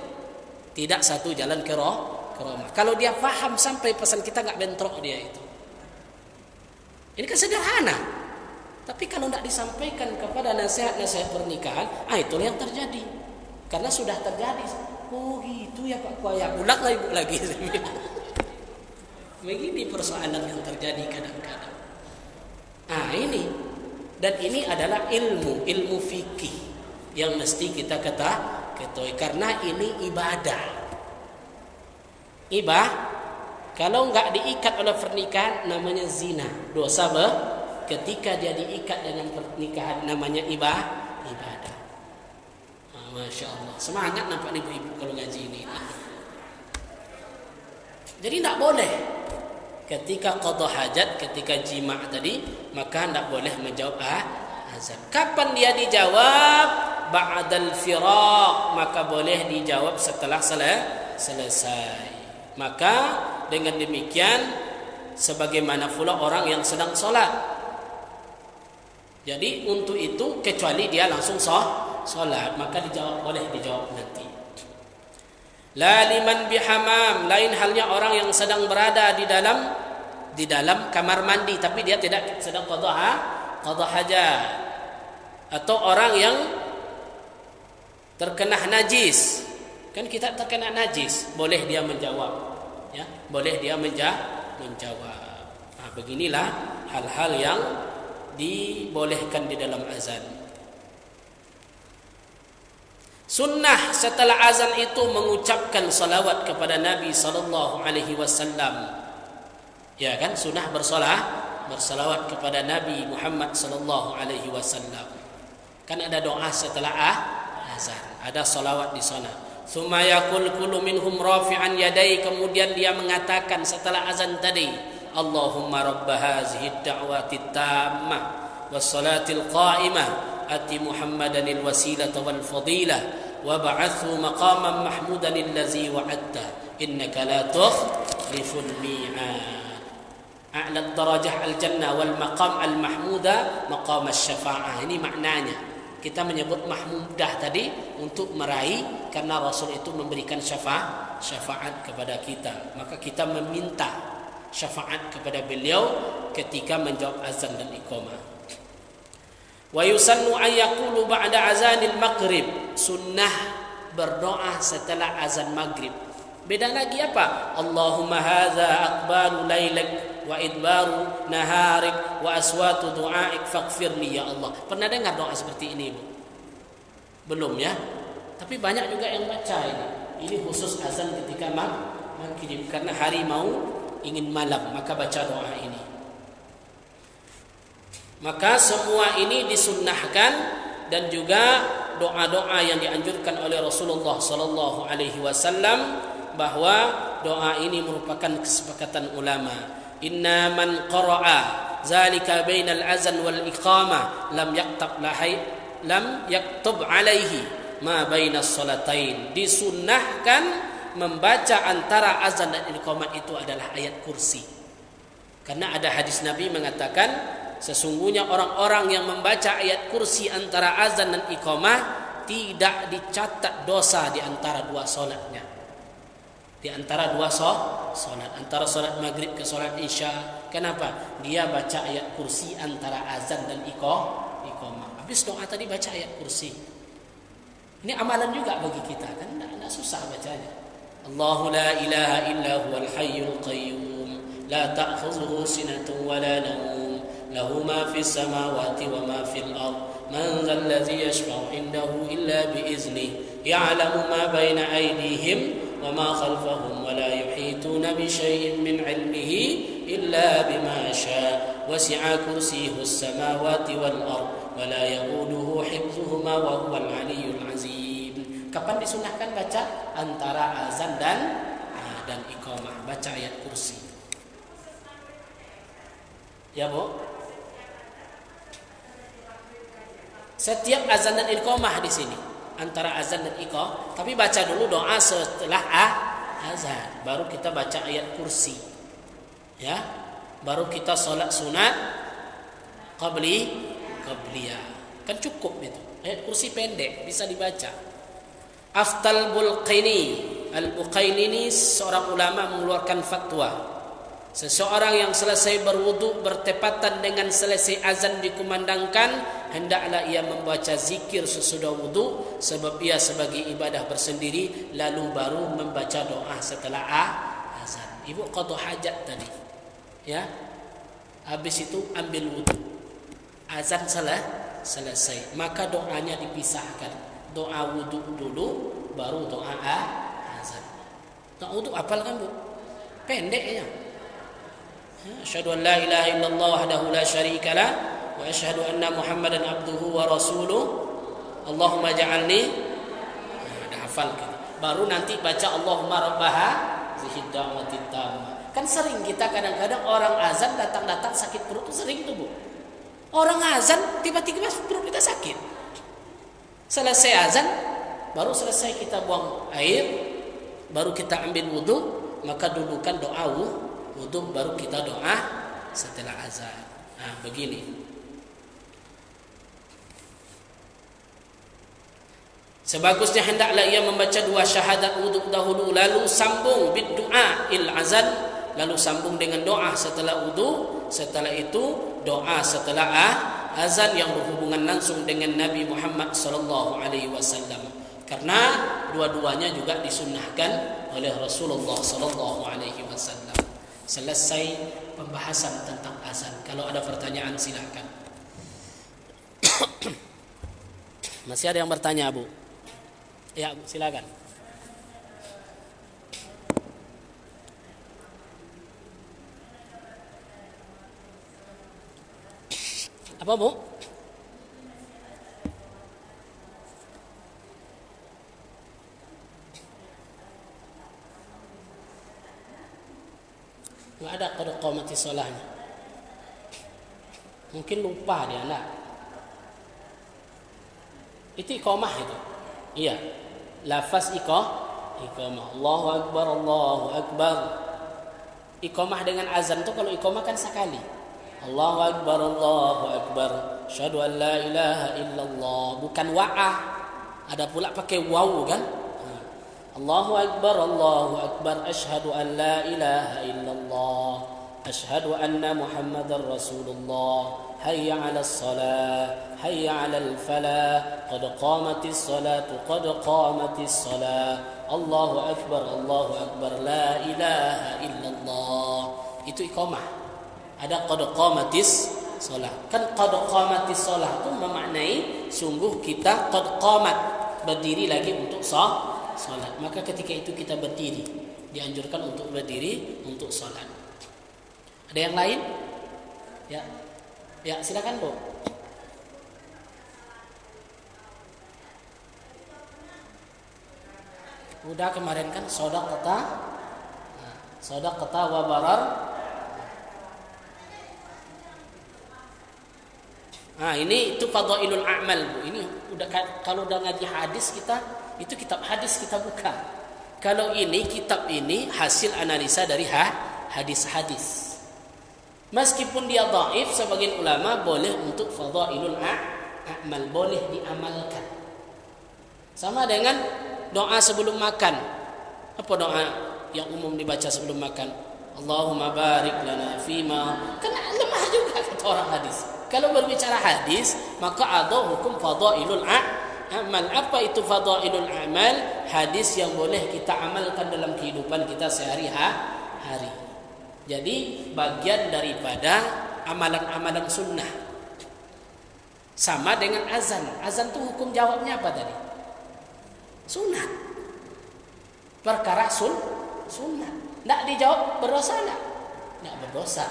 Tidak satu jalan ke Roma. Kalau dia paham sampai pesan kita nggak bentrok dia itu. Ini kan sederhana. Tapi kalau tidak disampaikan kepada nasihat-nasihat pernikahan, itulah yang terjadi. Karena sudah terjadi. Oh gitu ya Pak Kuaya, ulang lagi. Begini persoalan yang terjadi kadang-kadang. Nah ini, dan ini adalah ilmu fikih yang mesti kita ketahui, karena ini ibadah. Kalau nggak diikat oleh pernikahan namanya zina, dosa ketika dia diikat dengan pernikahan namanya ibadah. Masya Allah, semangat nampak ibu-ibu kalau ngaji ini. Jadi tidak boleh ketika qada hajat, ketika jima' tadi, maka tidak boleh menjawab azan. Kapan dia dijawab? Ba'dal firaq, maka boleh dijawab setelah selesai. Maka dengan demikian sebagaimana pula orang yang sedang sholat. Jadi untuk itu kecuali dia langsung sholat, maka boleh dijawab nanti. La liman bihamam, lain halnya orang yang sedang berada di dalam kamar mandi tapi dia tidak sedang qada hajat, atau orang yang terkena najis. Kan kita terkena najis, boleh dia menjawab, ya, boleh dia menjawab. Nah, beginilah hal-hal yang dibolehkan di dalam azan. Sunnah setelah azan itu mengucapkan salawat kepada Nabi sallallahu alaihi wasallam. Ya kan, sunnah bersalawat kepada Nabi Muhammad sallallahu alaihi wasallam. Kan ada doa setelah azan, ada salawat di sana. Tsumma yaqul kullu minhum rafi'an yadai, kemudian dia mengatakan setelah azan tadi, Allahumma rabb hazihi ad-da'wati tammah was salatil qa'imah ati Muhammadanil wasilata wal fadilah wa ba'athu maqaman mahmudan allazi wa'adta innaka la tukhliful mi'ad. A'la darajah al-jannah wal maqam al-mahmuda maqam asy-syafa'ah. Ini maknanya. Kita menyebut mahmudah tadi untuk meraih, karena Rasul itu memberikan syafaat kepada kita. Maka kita meminta syafaat kepada beliau ketika menjawab azan dan iqamah. Wa yusannu an yaqulu ba'da azanil maghrib, sunnah berdoa setelah azan maghrib. Beda lagi apa? Allahumma hadza aqbalu lailak wa idbaru naharik wa aswatu du'aik faghfirli ya Allah. Pernah dengar doa seperti ini, Bu? Belum ya? Tapi banyak juga yang baca ini. Ini khusus azan ketika maghrib, karena hari mau ingin malam, maka baca doa ini. Maka semua ini disunnahkan, dan juga doa-doa yang dianjurkan oleh Rasulullah sallallahu alaihi wasallam, bahwa doa ini merupakan kesepakatan ulama. Inna man qara'a zalika bainal azan wal iqamah lam yaktub alaihi ma bainas salatain. Disunnahkan membaca antara azan dan iqamah itu adalah ayat kursi. Karena ada hadis Nabi mengatakan, sesungguhnya orang-orang yang membaca ayat kursi antara azan dan iqamah tidak dicatat dosa di antara dua solatnya. Di antara dua solat, antara solat maghrib ke solat isya. Kenapa? Dia baca ayat kursi antara azan dan iqamah. Habis doa tadi baca ayat kursi. Ini amalan juga bagi kita, kan tidak susah bacanya. Allahu la ilaha illa huwal hayyul qayyum la ta'khudhuhu sinatun wa la nawm lahu ma fis samawati wa ma fil ard man dhal ladzi yashfa'u indahu illa bi iznihi ya'lamu ma baina aydihim wa ma khalfahum wa la yuhituna bi syai'in min 'ilmihi illa bima syaa wasi'a kursiyyuhu as-samawati wal ard wa la ya'uduhu hifdhuhuma wa huwal 'aliyyul 'azim. Kapan disunahkan baca? Antara azan dan iqamah, baca ayat kursi. Ya, Bu? Setiap azan dan iqamah di sini, antara azan dan iqamah, tapi baca dulu doa setelah azan, baru kita baca ayat kursi. Ya, baru kita salat sunat qabliyah. Kan cukup itu. Ayat kursi pendek bisa dibaca. Aftal Bulqaini, Al-Buqaini ini seorang ulama mengeluarkan fatwa. Seseorang yang selesai berwudu bertepatan dengan selesai azan dikumandangkan, hendaklah ia membaca zikir sesudah wudu, sebab ia sebagai ibadah bersendiri, lalu baru membaca doa setelah azan. Ibu qada hajat tadi, ya. Habis itu ambil wudu, azan selesai, maka doanya dipisahkan. Doa wudu dulu, baru doa azan. Doa wudu hafal kan Bu? Pendek ya. Asyhadu an la ilaha illallah wahdahu la syarika lah wa asyhadu anna Muhammadan abduhu wa rasuluh. Allahumma ja'alni. Ada hafal gitu. Baru nanti baca Allahumma rabbaha dzihid da'watit tammah. Kan sering kita kadang-kadang orang azan datang-datang sakit perut itu sering tuh Bu. Orang azan tiba-tiba perut kita sakit. Selesai azan, baru selesai kita buang air, baru kita ambil wudu, maka dulukan doa wudu, baru kita doa setelah azan. Nah, begini. Sebagusnya hendaklah ia membaca 2 syahadat wudu dahulu, lalu sambung bid doa il azan, lalu sambung dengan doa setelah wudu, setelah itu doa setelah azan yang berhubungan langsung dengan Nabi Muhammad sallallahu alaihi wasallam. Karena dua-duanya juga disunnahkan oleh Rasulullah sallallahu alaihi wasallam. Selesai pembahasan tentang azan. Kalau ada pertanyaan silakan. Masih ada yang bertanya, Bu? Ya, Bu, silakan. Apa, Bu? Nggak ada qad qamati sholahnya. Mungkin lupa dia lah. Itu iqamah itu. Iya. Lafaz iqamah. Allahu akbar, Allahu akbar. Iqamah dengan azan itu kalau iqamah kan sekali. Allahu akbar, Allahu akbar. Asyhadu an la ilaha illallah. Bukan wa'ah. Ada pula pakai waw kan? Allahu akbar, Allahu akbar, asyhadu an la ilaha illallah, asyhadu anna Muhammadar Rasulullah, hayya 'alas shalah, hayya 'alal falah, qad qamatis salatu, qad qamatis salah, Allahu akbar, la ilaha illallah. Itu iqamah. Ada qad qamatis salah. Kan qad qamatis salah itu memaknai sungguh kita qad qamat, berdiri lagi untuk salat. Maka ketika itu kita berdiri, dianjurkan untuk berdiri untuk salat. Ada yang lain? Ya, silakan, Bu. Udah kemarin kan shadaqata. Shadaqata wa barar. Ini itu fadhailul a'mal, Bu. Ini udah kalau udah ngaji hadis kita, itu kitab hadis kita buka. Kalau ini kitab ini hasil analisa dari hadis-hadis. Meskipun dia dhaif, sebagian ulama boleh untuk fadhailul a'mal, boleh diamalkan. Sama dengan doa sebelum makan. Apa doa yang umum dibaca sebelum makan? Allahumma barik lana fima. Kan lemah juga kata orang hadis. Kalau berbicara hadis, maka ada hukum fadhailul amal. Apa itu fadhailul amal? Hadis yang boleh kita amalkan dalam kehidupan kita sehari-hari. Jadi bagian daripada amalan-amalan sunnah. Sama dengan azan. Azan itu hukum jawabnya apa tadi? Sunnah. Perkara sunnah. Tidak dijawab berdosa enggak? Tidak berdosa.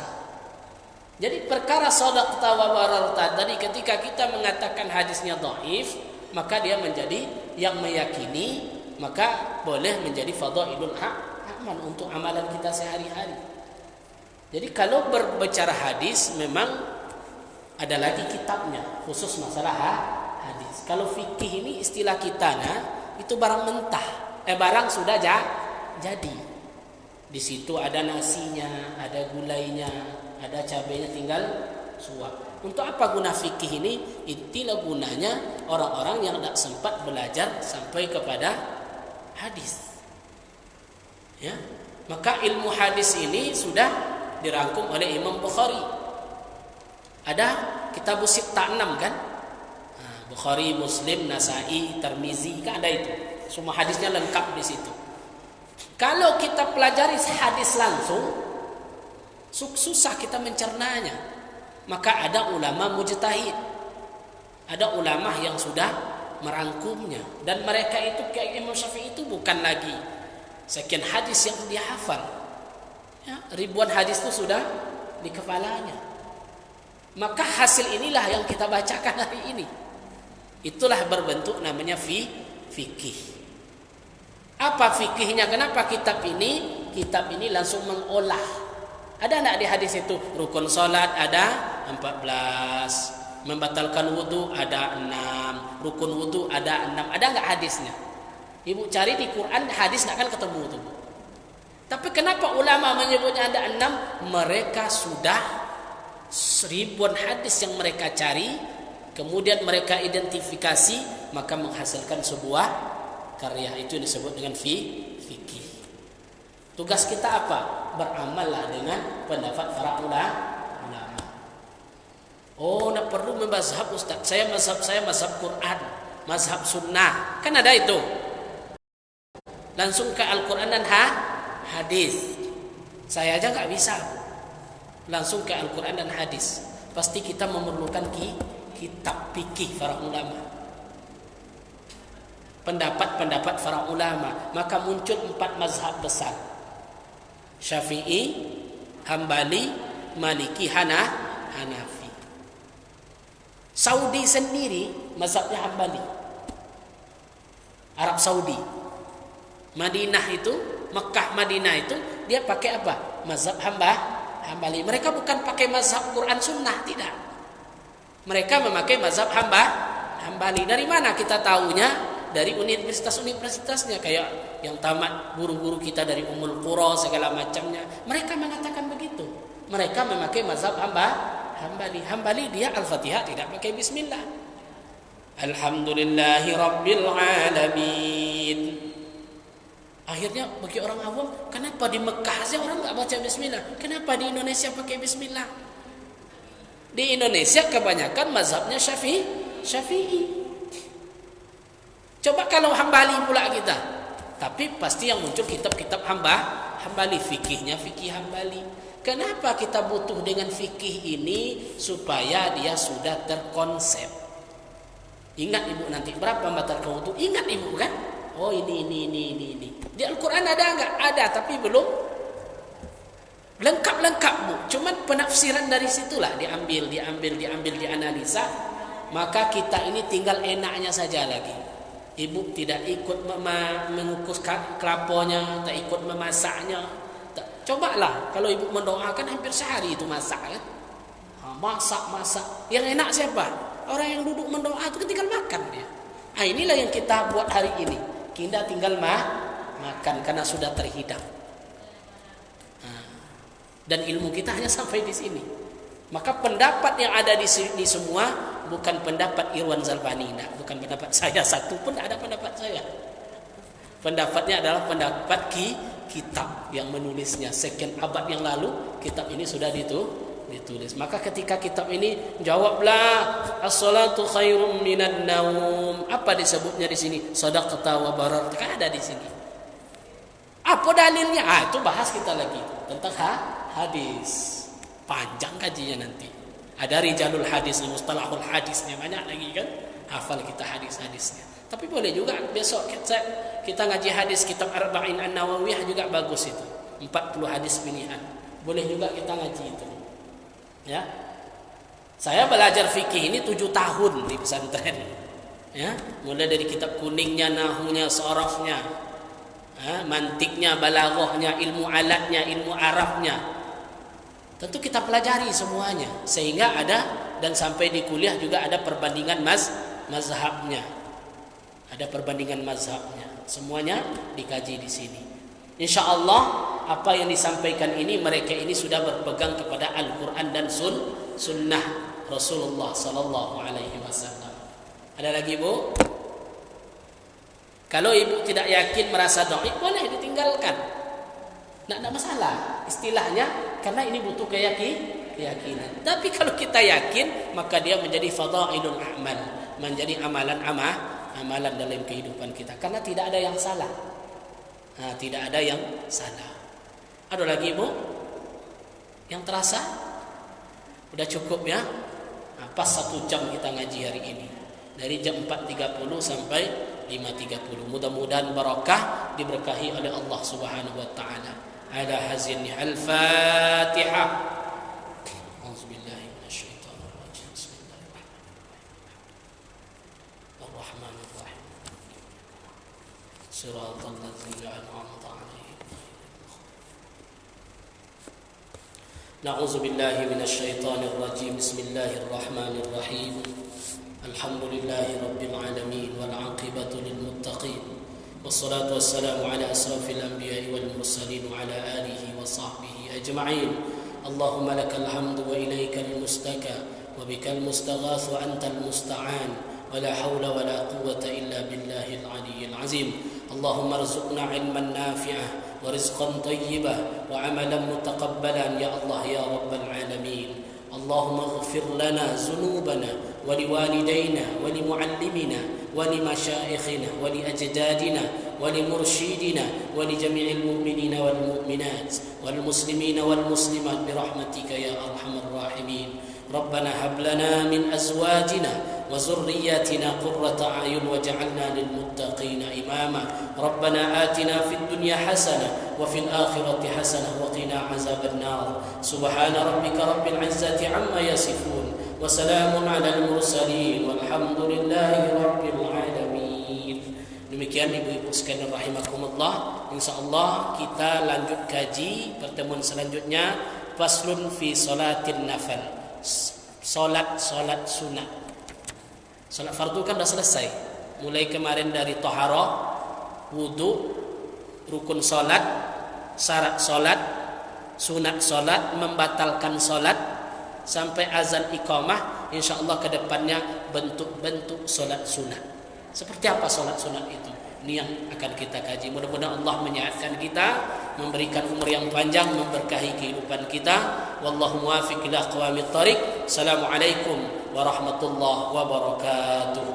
Jadi perkara shadaqta wa bararta tadi ketika kita mengatakan hadisnya dhaif, maka dia menjadi yang meyakini, maka boleh menjadi fadhailul amal untuk amalan kita sehari-hari. Jadi kalau berbicara hadis memang ada lagi kitabnya khusus masalah hadis. Kalau fikih ini istilah kita itu barang mentah, barang sudah jadi. Di situ ada nasinya, ada gulainya, ada cabainya, tinggal suap. Untuk apa guna fikih ini? Itulah gunanya orang-orang yang tidak sempat belajar sampai kepada hadis. Ya, maka ilmu hadis ini sudah dirangkum oleh Imam Bukhari. Ada kitab Sittah 6 kan? Bukhari, Muslim, Nasai, Tirmizi, kan ada itu. Semua hadisnya lengkap di situ. Kalau kita pelajari hadis langsung, susah kita mencernanya. Maka ada ulama mujtahid, ada ulama yang sudah merangkumnya, dan mereka itu kayak Imam Syafi'i itu bukan lagi sekian hadis yang dia hafal, ya, ribuan hadis itu sudah di kepalanya. Maka hasil inilah yang kita bacakan hari ini. Itulah berbentuk namanya fikih. Apa fikihnya? Kenapa kitab ini langsung mengolah? Ada enggak di hadis itu rukun salat ada 14, membatalkan wudu ada 6, rukun wudu ada 6. Ada enggak hadisnya? Ibu cari di Quran hadis enggak akan ketemu itu. Tapi kenapa ulama menyebutnya ada 6? Mereka sudah ribuan hadis yang mereka cari, kemudian mereka identifikasi, maka menghasilkan sebuah karya. Itu disebut dengan fikih. Tugas kita apa? Beramallah dengan pendapat para ulama. Oh, nak perlu membazhab Ustaz. Saya mazhab Quran, mazhab sunnah. Kan ada itu. Langsung ke Al-Quran dan hadis. Saya aja nggak bisa. Langsung ke Al-Quran dan hadis. Pasti kita memerlukan kitab fikih para ulama, pendapat para ulama. Maka muncul 4 mazhab besar: Syafi'i, Hambali, Maliki, Hanafi. Saudi sendiri mazhabnya Hambali. Arab Saudi, Madinah itu, Mekah Madinah itu dia pakai apa? Mazhab Hambali. Mereka bukan pakai mazhab Quran Sunnah, tidak. Mereka memakai mazhab Hambali. Dari mana kita tahunya? Dari universitas-universitasnya, kayak yang tamat guru-guru kita dari Ummul Qura segala macamnya. Mereka mengatakan begitu. Mereka memakai mazhab Hambali. Hambali dia Al-Fatihah tidak pakai bismillah. Alhamdulillahi Rabbil Alamin. Akhirnya bagi orang awam, kenapa di Mekah saja orang enggak baca bismillah? Kenapa di Indonesia pakai bismillah? Di Indonesia kebanyakan mazhabnya Syafi'i. Coba kalau Hambali pula kita. Tapi pasti yang muncul kitab-kitab Hambali, fikihnya fikih Hambali. Kenapa kita butuh dengan fikih ini? Supaya dia sudah terkonsep. Ingat ibu nanti berapa membatalkan wudu? Ingat ibu kan? Oh ini. Di Al-Quran ada enggak? Ada, tapi belum lengkap bu. Cuman penafsiran dari situlah diambil, dianalisa. Maka kita ini tinggal enaknya saja lagi. Ibu tidak ikut mengukus kelapanya, tak ikut memasaknya. Cobalah kalau ibu mendoakan hampir sehari itu masak kan? Masak. Yang enak siapa? Orang yang duduk mendoa itu tinggal makan dia. Inilah yang kita buat hari ini. Kita tinggal makan karena sudah terhidang. Dan ilmu kita hanya sampai di sini. Maka pendapat yang ada di sini semua bukan pendapat Irwan Zalbani, bukan pendapat saya, satu pun ada pendapat saya. Pendapatnya adalah pendapat kitab yang menulisnya sekian abad yang lalu. Kitab ini sudah ditulis. Maka ketika kitab ini jawablah as-salatu khairum minan naum. Apa disebutnya di sini? Shadaqta wa barar. Kan ada di sini. Apa dalilnya? Itu bahas kita lagi tentang hadis. Panjang kajinya nanti. Ada rijalul hadis, mustalahul hadisnya banyak lagi kan. Hafal kita hadis-hadisnya. Tapi boleh juga besok kita ngaji hadis kitab Arba'in An-Nawawiyah juga bagus itu. 40 hadis pilihan. Boleh juga kita ngaji itu. Ya. Saya belajar fikih ini 7 tahun di pesantren. Ya, mulai dari kitab kuningnya, nahunya, sorofnya, mantiknya, balaghahnya, ilmu alatnya, ilmu arabnya. Tentu kita pelajari semuanya sehingga ada, dan sampai di kuliah juga ada perbandingan mazhabnya. Ada perbandingan mazhabnya. Semuanya dikaji di sini. Insyaallah apa yang disampaikan ini, mereka ini sudah berpegang kepada Al-Quran dan sunnah Rasulullah sallallahu alaihi wasallam. Ada lagi Bu? Kalau ibu tidak yakin, merasa dhaif, boleh ditinggalkan. Tidak ada masalah. Istilahnya karena ini butuh keyakinan. Tapi kalau kita yakin, maka dia menjadi fadailul a'mal, menjadi amalan dalam kehidupan kita. Karena tidak ada yang salah. Tidak ada yang salah. Ada lagi Bu? Yang terasa? Udah cukup ya? Pas 1 jam kita ngaji hari ini. Dari jam 4.30 sampai 5.30. Mudah-mudahan barakah, diberkahi oleh Allah Subhanahu wa taala. Ala hazin al-Fatihah. Auzubillahi minasyaitonir rajim. Bismillahirrahmanirrahim. Shiratal ladzina an'amta 'alaihim. Na'udzu billahi minasyaitonir rajim. Bismillahirrahmanirrahim. Alhamdulillahi rabbil alamin wal 'aqibatu lil muttaqin. Wassalatu wassalamu ala asrafil anbiya'i wal mursalin wa ala alihi wa sahbihi ajma'in. Allahumma lakal hamdu wa ilaikal mustaka wa bikal mustaghath wa antal musta'an wa la hawla wa la quwwata illa billahil aliyyil azim. Allahumma arzuqna 'ilman nafi'an wa rizqan tayyiban wa 'amalan mutaqabbalan ya Allah ya rabbal alamin. Allahumma ighfir lana dhunubana ولوالدينا ولمعلمنا ولمشايخنا ولأجدادنا ولمرشدنا ولجميع المؤمنين والمؤمنات والمسلمين والمسلمات برحمتك يا أرحم الراحمين. ربنا هب لنا من أزواجنا وذرياتنا قرة أعين واجعلنا للمتقين إماما. ربنا آتنا في الدنيا حسنة وفي الآخرة حسنة وقنا عذاب النار. سبحان ربك رب العزة عما يصفون وسلام على المرسلين والحمد لله رب العالمين. Demikian ibu-ibu sekalian rahimakumullah. Insyaallah kita lanjut kaji pertemuan selanjutnya faslun fi salatin nafal. Salat sunat. Salat fardu kan sudah selesai. Mulai kemarin dari taharah, wudu, rukun salat, syarat salat, sunat salat, membatalkan salat, sampai azan iqamah. InsyaAllah ke depannya bentuk-bentuk solat sunat. Seperti apa solat sunat itu? Ini yang akan kita kaji. Mudah-mudahan Allah menyehatkan kita, memberikan umur yang panjang, memberkahi kehidupan kita. Wallahu muwaffiq ila aqwamit thariq. Assalamualaikum warahmatullahi wabarakatuh.